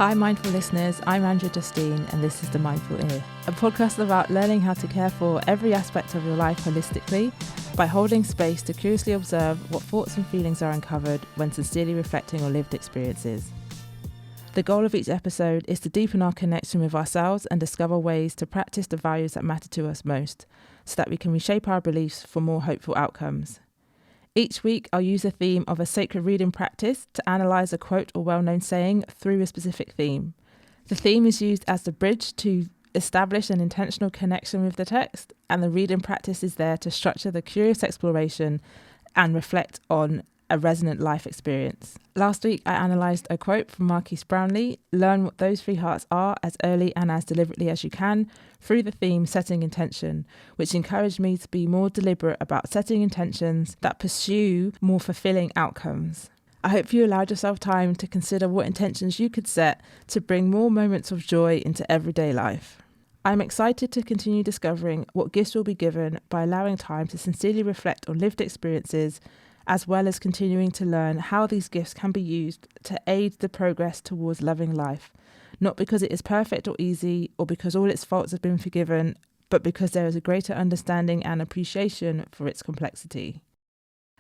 Hi Mindful listeners, I'm Andrea Justine and this is The Mindful Ear, a podcast about learning how to care for every aspect of your life holistically by holding space to curiously observe what thoughts and feelings are uncovered when sincerely reflecting on lived experiences. The goal of each episode is to deepen our connection with ourselves and discover ways to practice the values that matter to us most so that we can reshape our beliefs for more hopeful outcomes. Each week, I'll use a theme of a sacred reading practice to analyse a quote or well-known saying through a specific theme. The theme is used as the bridge to establish an intentional connection with the text, and the reading practice is there to structure the curious exploration and reflect on a resonant life experience. Last week, I analysed a quote from Marquise Brownlee, learn what those three hearts are as early and as deliberately as you can, through the theme setting intention, which encouraged me to be more deliberate about setting intentions that pursue more fulfilling outcomes. I hope you allowed yourself time to consider what intentions you could set to bring more moments of joy into everyday life. I'm excited to continue discovering what gifts will be given by allowing time to sincerely reflect on lived experiences, as well as continuing to learn how these gifts can be used to aid the progress towards loving life, not because it is perfect or easy or because all its faults have been forgiven, but because there is a greater understanding and appreciation for its complexity.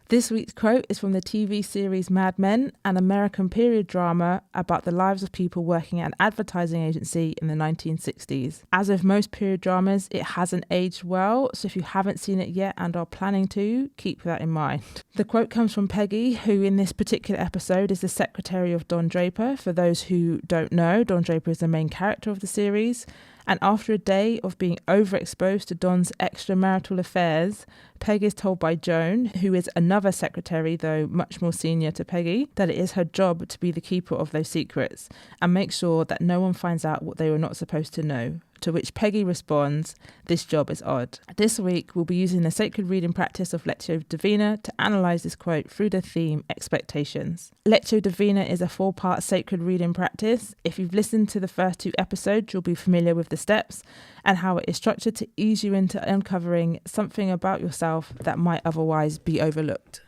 This week's quote is from the TV series Mad Men, an American period drama about the lives of people working at an advertising agency in the 1960s. As with most period dramas, it hasn't aged well, so if you haven't seen it yet and are planning to, keep that in mind. The quote comes from Peggy, who in this particular episode is the secretary of Don Draper. For those who don't know, Don Draper is the main character of the series. And after a day of being overexposed to Don's extramarital affairs, Peg is told by Joan, who is another secretary, though much more senior to Peggy, that it is her job to be the keeper of those secrets and make sure that no one finds out what they were not supposed to know. To which Peggy responds, "This job is odd." This week, we'll be using the sacred reading practice of Lectio Divina to analyse this quote through the theme expectations. Lectio Divina is a 4-part sacred reading practice. If you've listened to the first 2 episodes, you'll be familiar with the steps and how it is structured to ease you into uncovering something about yourself that might otherwise be overlooked.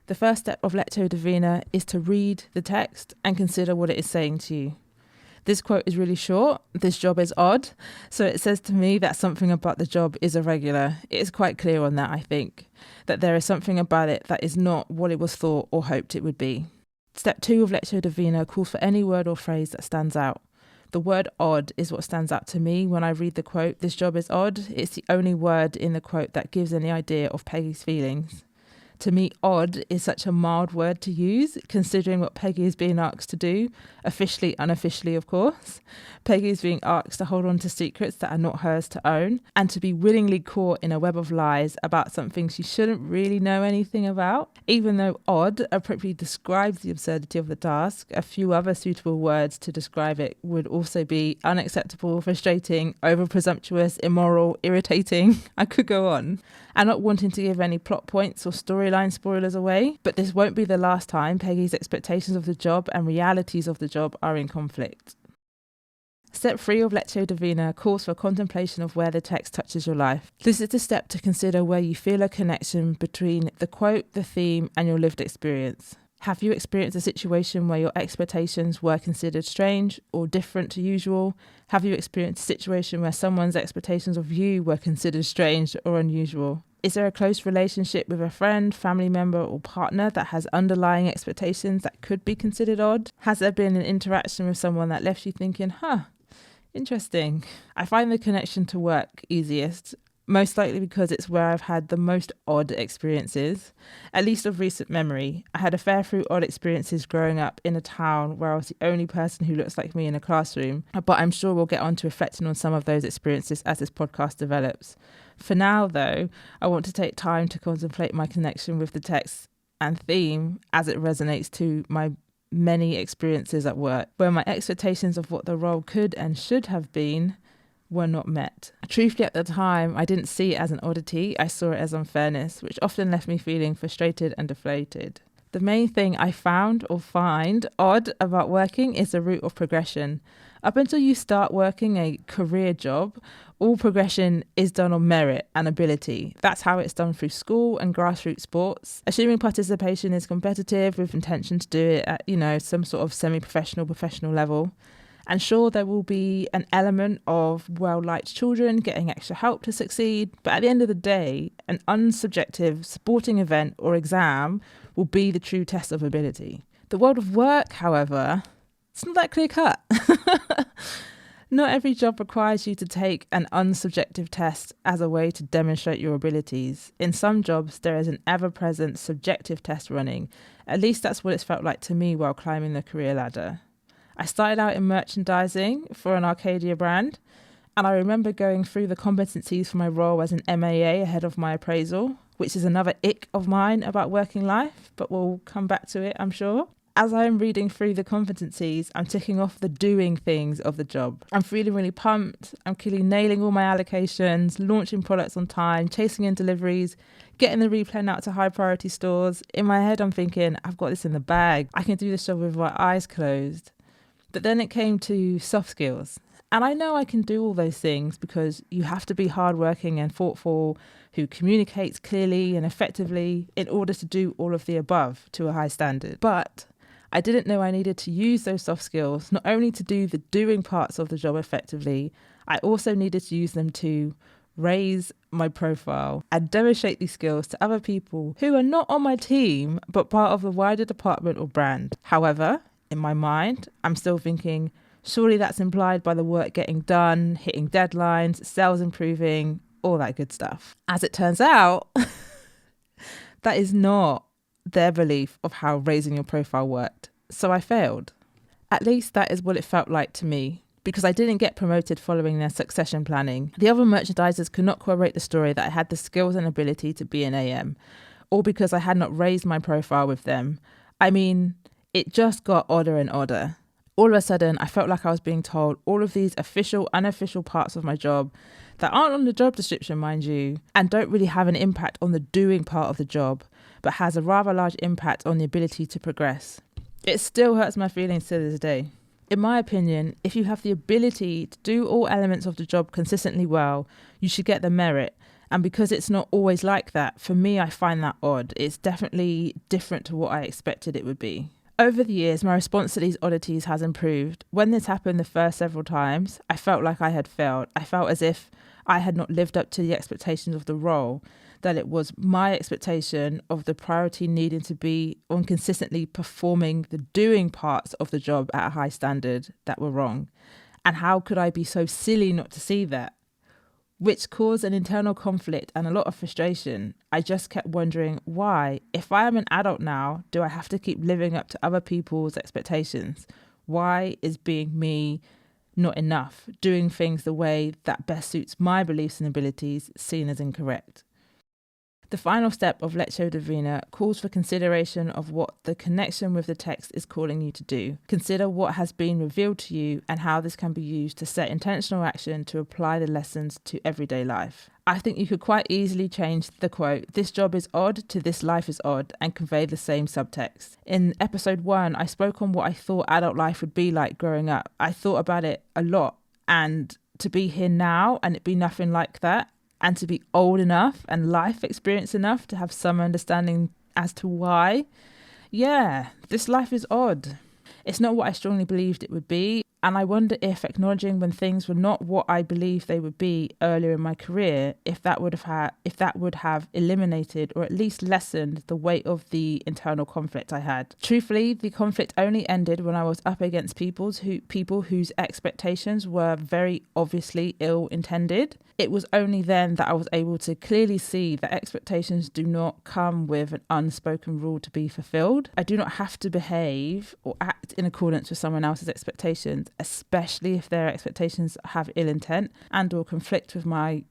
The first step of Lectio Divina is to read the text and consider what it is saying to you. This quote is really short. This job is odd. So it says to me that something about the job is irregular. It is quite clear on that, I think, that there is something about it that is not what it was thought or hoped it would be. Step 2 of Lectio Divina calls for any word or phrase that stands out. The word odd is what stands out to me when I read the quote, "This job is odd." It's the only word in the quote that gives any idea of Peggy's feelings. To me, odd is such a mild word to use, considering what Peggy is being asked to do, officially, unofficially, of course. Peggy is being asked to hold on to secrets that are not hers to own, and to be willingly caught in a web of lies about something she shouldn't really know anything about. Even though odd appropriately describes the absurdity of the task, a few other suitable words to describe it would also be unacceptable, frustrating, over-presumptuous, immoral, irritating. I could go on. I'm not wanting to give any plot points or storyline spoilers away, but this won't be the last time Peggy's expectations of the job and realities of the job are in conflict. Step 3 of Lectio Divina calls for contemplation of where the text touches your life. This is the step to consider where you feel a connection between the quote, the theme, and your lived experience. Have you experienced a situation where your expectations were considered strange or different to usual? Have you experienced a situation where someone's expectations of you were considered strange or unusual? Is there a close relationship with a friend, family member, or partner that has underlying expectations that could be considered odd? Has there been an interaction with someone that left you thinking, interesting? I find the connection to work easiest, most likely because it's where I've had the most odd experiences, at least of recent memory. I had a fair few odd experiences growing up in a town where I was the only person who looks like me in a classroom, but I'm sure we'll get on to reflecting on some of those experiences as this podcast develops. For now, though, I want to take time to contemplate my connection with the text and theme as it resonates to my many experiences at work, where my expectations of what the role could and should have been were not met. Truthfully, at the time, I didn't see it as an oddity. I saw it as unfairness, which often left me feeling frustrated and deflated. The main thing I found or find odd about working is the route of progression. Up until you start working a career job, all progression is done on merit and ability. That's how it's done through school and grassroots sports. Assuming participation is competitive with intention to do it at, some sort of semi-professional, professional level. And sure, there will be an element of well-liked children getting extra help to succeed, but at the end of the day, an unsubjective sporting event or exam will be the true test of ability. The world of work, however, it's not that clear cut. Not every job requires you to take an unsubjective test as a way to demonstrate your abilities. In some jobs, there is an ever-present subjective test running. At least that's what it's felt like to me while climbing the career ladder. I started out in merchandising for an Arcadia brand, and I remember going through the competencies for my role as an MAA ahead of my appraisal, which is another ick of mine about working life, but we'll come back to it, I'm sure. As I'm reading through the competencies, I'm ticking off the doing things of the job. I'm feeling really pumped. I'm clearly nailing all my allocations, launching products on time, chasing in deliveries, getting the replan out to high priority stores. In my head, I'm thinking, I've got this in the bag. I can do this job with my eyes closed. But then it came to soft skills. And I know I can do all those things because you have to be hardworking and thoughtful, who communicates clearly and effectively in order to do all of the above to a high standard. But I didn't know I needed to use those soft skills not only to do the doing parts of the job effectively, I also needed to use them to raise my profile and demonstrate these skills to other people who are not on my team but part of the wider department or brand. However, in my mind, I'm still thinking, surely that's implied by the work getting done, hitting deadlines, sales improving, all that good stuff. As it turns out, that is not their belief of how raising your profile worked. So I failed. At least that is what it felt like to me, because I didn't get promoted following their succession planning. The other merchandisers could not corroborate the story that I had the skills and ability to be an AM, or because I had not raised my profile with them. I mean, it just got odder and odder. All of a sudden, I felt like I was being told all of these official, unofficial parts of my job that aren't on the job description, mind you, and don't really have an impact on the doing part of the job, but has a rather large impact on the ability to progress. It still hurts my feelings to this day. In my opinion, if you have the ability to do all elements of the job consistently well, you should get the merit. And because it's not always like that, for me, I find that odd. It's definitely different to what I expected it would be. Over the years, my response to these oddities has improved. When this happened the first several times, I felt like I had failed. I felt as if I had not lived up to the expectations of the role, that it was my expectation of the priority needing to be on consistently performing the doing parts of the job at a high standard that were wrong. And how could I be so silly not to see that? Which caused an internal conflict and a lot of frustration. I just kept wondering why, if I am an adult now, do I have to keep living up to other people's expectations? Why is being me not enough? Doing things the way that best suits my beliefs and abilities seen as incorrect? The final step of Lectio Divina calls for consideration of what the connection with the text is calling you to do. Consider what has been revealed to you and how this can be used to set intentional action to apply the lessons to everyday life. I think you could quite easily change the quote, "This job is odd" to "This life is odd" and convey the same subtext. In episode 1, I spoke on what I thought adult life would be like growing up. I thought about it a lot, and to be here now and it be nothing like that, and to be old enough and life experience enough to have some understanding as to why, yeah, this life is odd. It's not what I strongly believed it would be. And I wonder if acknowledging when things were not what I believed they would be earlier in my career, if that would have eliminated or at least lessened the weight of the internal conflict I had. Truthfully, the conflict only ended when I was up against people whose expectations were very obviously ill-intended. It was only then that I was able to clearly see that expectations do not come with an unspoken rule to be fulfilled. I do not have to behave or act in accordance with someone else's expectations, especially if their expectations have ill intent and or conflict with my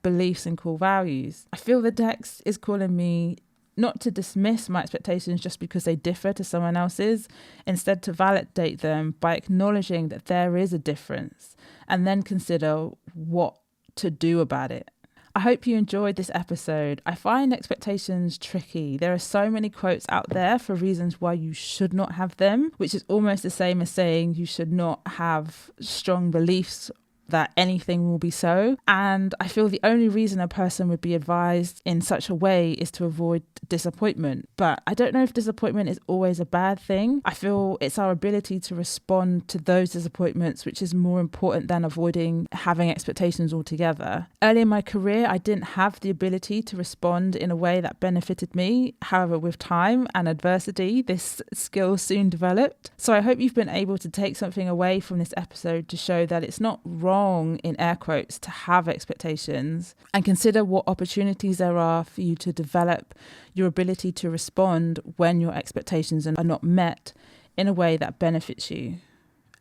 beliefs and core values. I feel the text is calling me not to dismiss my expectations just because they differ to someone else's, instead to validate them by acknowledging that there is a difference and then consider what to do about it. I hope you enjoyed this episode. I find expectations tricky. There are so many quotes out there for reasons why you should not have them, which is almost the same as saying you should not have strong beliefs that anything will be so. And I feel the only reason a person would be advised in such a way is to avoid disappointment. But I don't know if disappointment is always a bad thing. I feel it's our ability to respond to those disappointments which is more important than avoiding having expectations altogether. Early in my career, I didn't have the ability to respond in a way that benefited me. However, with time and adversity, this skill soon developed. So I hope you've been able to take something away from this episode to show that it's not wrong, in air quotes, to have expectations, and consider what opportunities there are for you to develop your ability to respond when your expectations are not met in a way that benefits you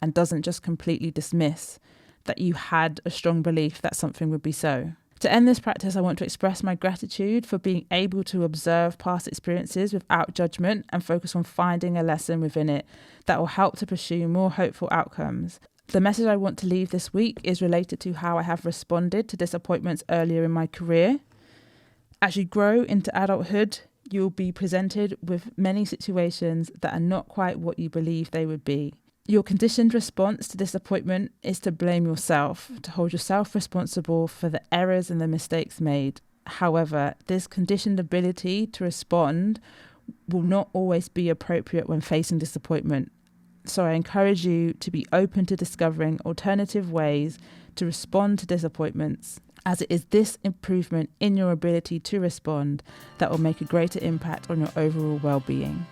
and doesn't just completely dismiss that you had a strong belief that something would be so. To end this practice, I want to express my gratitude for being able to observe past experiences without judgment and focus on finding a lesson within it that will help to pursue more hopeful outcomes. The message I want to leave this week is related to how I have responded to disappointments earlier in my career. As you grow into adulthood, you'll be presented with many situations that are not quite what you believe they would be. Your conditioned response to disappointment is to blame yourself, to hold yourself responsible for the errors and the mistakes made. However, this conditioned ability to respond will not always be appropriate when facing disappointment. So I encourage you to be open to discovering alternative ways to respond to disappointments, as it is this improvement in your ability to respond that will make a greater impact on your overall well-being.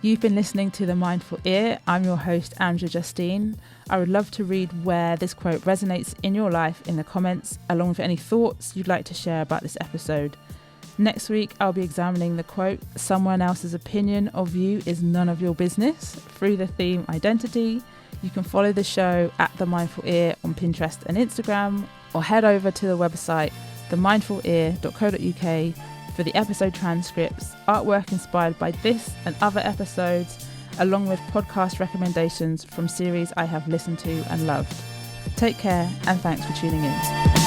You've been listening to The Mindful Ear. I'm your host, Andrea Justine. I would love to read where this quote resonates in your life in the comments, along with any thoughts you'd like to share about this episode. Next week, I'll be examining the quote, "Someone else's opinion of you is none of your business," through the theme identity. You can follow the show at The Mindful Ear on Pinterest and Instagram, or head over to the website themindfulear.co.uk for the episode transcripts, artwork inspired by this and other episodes, along with podcast recommendations from series I have listened to and loved. Take care, and thanks for tuning in.